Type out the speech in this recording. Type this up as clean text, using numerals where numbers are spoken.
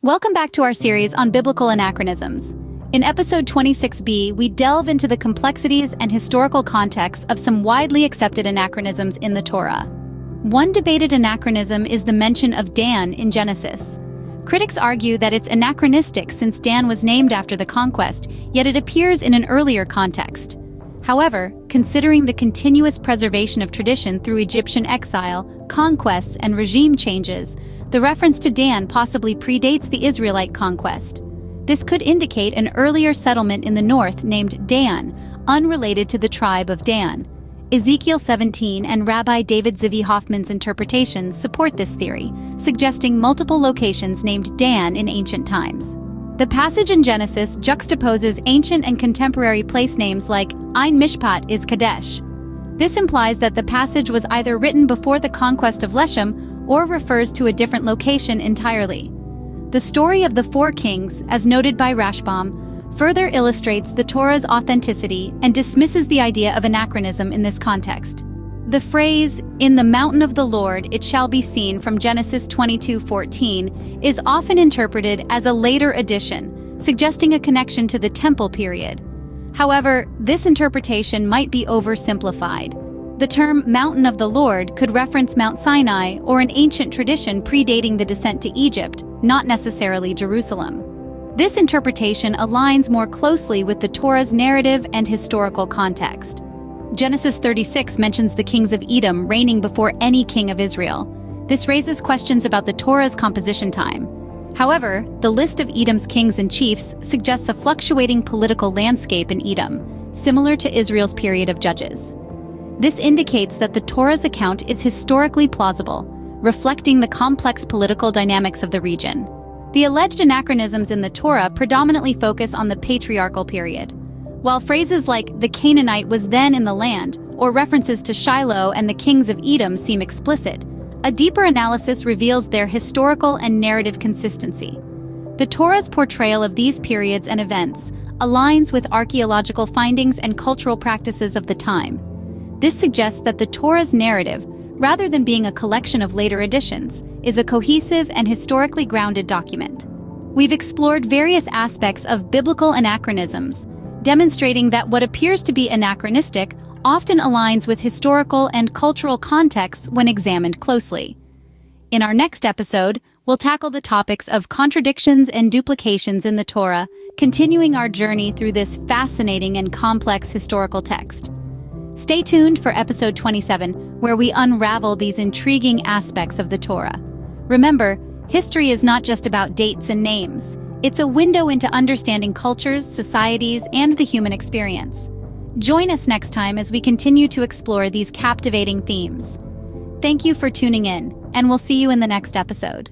Welcome back to our series on biblical anachronisms. In episode 26b, we delve into the complexities and historical context of some widely accepted anachronisms in the Torah. One debated anachronism is the mention of Dan in Genesis. Critics argue that it's anachronistic since Dan was named after the conquest, yet it appears in an earlier context. However, considering the continuous preservation of tradition through Egyptian exile, conquests, and regime changes, the reference to Dan possibly predates the Israelite conquest. This could indicate an earlier settlement in the north named Dan, unrelated to the tribe of Dan. Ezekiel 17 and Rabbi David Zvi Hoffman's interpretations support this theory, suggesting multiple locations named Dan in ancient times. The passage in Genesis juxtaposes ancient and contemporary place names like Ein Mishpat is Kadesh. This implies that the passage was either written before the conquest of Leshem or refers to a different location entirely. The story of the four kings, as noted by Rashbam, further illustrates the Torah's authenticity and dismisses the idea of anachronism in this context. The phrase, "In the mountain of the Lord it shall be seen" from Genesis 22:14 is often interpreted as a later addition, suggesting a connection to the temple period. However, this interpretation might be oversimplified. The term "mountain of the Lord" could reference Mount Sinai or an ancient tradition predating the descent to Egypt, not necessarily Jerusalem. This interpretation aligns more closely with the Torah's narrative and historical context. Genesis 36 mentions the Kings of Edom reigning before any king of Israel. This raises questions about the Torah's composition time. However, the list of Edom's kings and chiefs suggests a fluctuating political landscape in Edom, similar to Israel's period of judges. This indicates that the Torah's account is historically plausible, reflecting the complex political dynamics of the region. The alleged anachronisms in the Torah predominantly focus on the patriarchal period. While phrases like "the Canaanite was then in the land" or references to Shiloh and the Kings of Edom seem explicit, a deeper analysis reveals their historical and narrative consistency. The Torah's portrayal of these periods and events aligns with archaeological findings and cultural practices of the time. This suggests that the Torah's narrative, rather than being a collection of later additions, is a cohesive and historically grounded document. We've explored various aspects of biblical anachronisms, demonstrating that what appears to be anachronistic often aligns with historical and cultural contexts when examined closely. In our next episode, we'll tackle the topics of contradictions and duplications in the Torah, continuing our journey through this fascinating and complex historical text. Stay tuned for episode 27, where we unravel these intriguing aspects of the Torah. Remember, history is not just about dates and names. It's a window into understanding cultures, societies, and the human experience. Join us next time as we continue to explore these captivating themes. Thank you for tuning in, and we'll see you in the next episode.